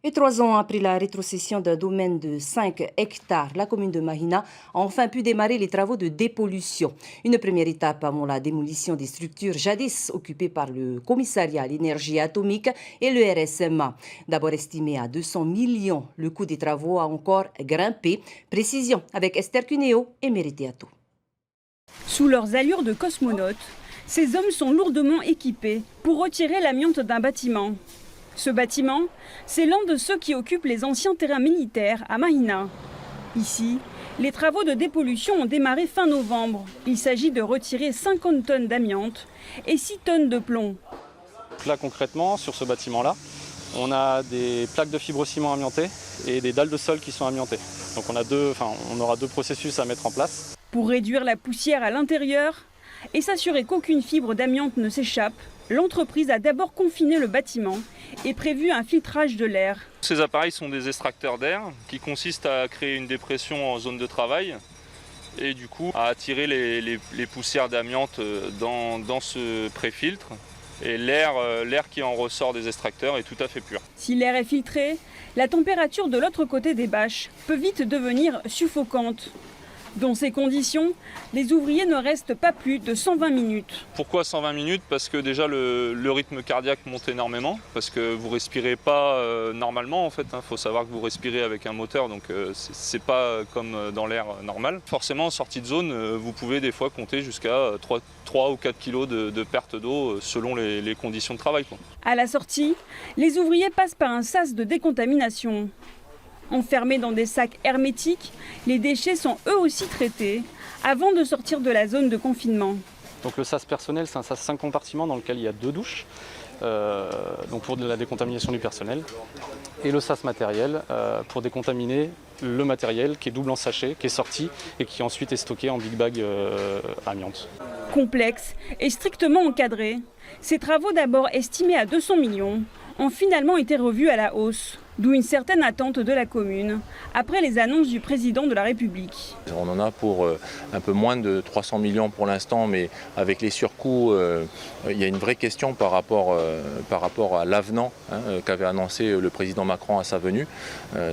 Et 3 ans après la rétrocession d'un domaine de 5 hectares, la commune de Mahina a enfin pu démarrer les travaux de dépollution. Une première étape avant la démolition des structures jadis occupées par le commissariat à l'énergie atomique et le RSMA. D'abord estimé à 200 millions, le coût des travaux a encore grimpé. Précision avec Esther Cuneo et Meriteato. Sous leurs allures de cosmonautes, ces hommes sont lourdement équipés pour retirer l'amiante d'un bâtiment. Ce bâtiment, c'est l'un de ceux qui occupent les anciens terrains militaires à Mahina. Ici, les travaux de dépollution ont démarré fin novembre. Il s'agit de retirer 50 tonnes d'amiante et 6 tonnes de plomb. Là concrètement, sur ce bâtiment-là, on a des plaques de fibrociment amiantées et des dalles de sol qui sont amiantées. Donc on aura deux processus à mettre en place. Pour réduire la poussière à l'intérieur et s'assurer qu'aucune fibre d'amiante ne s'échappe, l'entreprise a d'abord confiné le bâtiment et prévu un filtrage de l'air. Ces appareils sont des extracteurs d'air qui consistent à créer une dépression en zone de travail et du coup à attirer les poussières d'amiante dans ce pré-filtre. Et l'air qui en ressort des extracteurs est tout à fait pur. Si l'air est filtré, la température de l'autre côté des bâches peut vite devenir suffocante. Dans ces conditions, les ouvriers ne restent pas plus de 120 minutes. Pourquoi 120 minutes? Parce que déjà le rythme cardiaque monte énormément, parce que vous ne respirez pas normalement en fait. Faut savoir que vous respirez avec un moteur, donc c'est pas comme dans l'air normal. Forcément, en sortie de zone, vous pouvez des fois compter jusqu'à 3 ou 4 kilos de perte d'eau selon les conditions de travail, quoi. À la sortie, les ouvriers passent par un sas de décontamination. Enfermés dans des sacs hermétiques, les déchets sont eux aussi traités avant de sortir de la zone de confinement. Donc le sas personnel, c'est un sas 5 compartiments dans lequel il y a 2 douches, donc pour de la décontamination du personnel. Et le sas matériel pour décontaminer le matériel qui est double en sachet, qui est sorti et qui ensuite est stocké en big bag amiante. Complexe et strictement encadré, ces travaux d'abord estimés à 200 millions ont finalement été revus à la hausse. D'où une certaine attente de la commune, après les annonces du président de la République. On en a pour un peu moins de 300 millions pour l'instant, mais avec les surcoûts, il y a une vraie question par rapport à l'avenant qu'avait annoncé le président Macron à sa venue,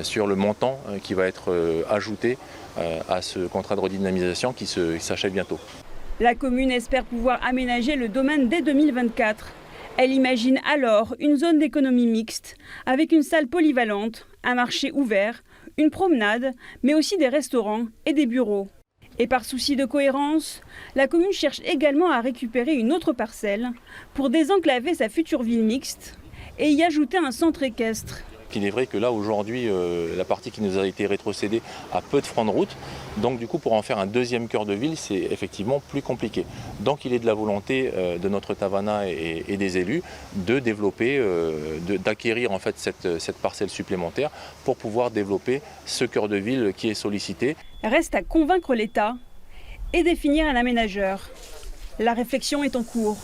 sur le montant qui va être ajouté à ce contrat de redynamisation qui s'achève bientôt. La commune espère pouvoir aménager le domaine dès 2024. Elle imagine alors une zone d'économie mixte avec une salle polyvalente, un marché ouvert, une promenade, mais aussi des restaurants et des bureaux. Et par souci de cohérence, la commune cherche également à récupérer une autre parcelle pour désenclaver sa future ville mixte et y ajouter un centre équestre. Il est vrai que là aujourd'hui, la partie qui nous a été rétrocédée a peu de francs de route, donc du coup pour en faire un deuxième cœur de ville, c'est effectivement plus compliqué. Donc il est de la volonté de notre Tavana et des élus de développer, d'acquérir en fait cette parcelle supplémentaire pour pouvoir développer ce cœur de ville qui est sollicité. Reste à convaincre l'État et définir un aménageur. La réflexion est en cours.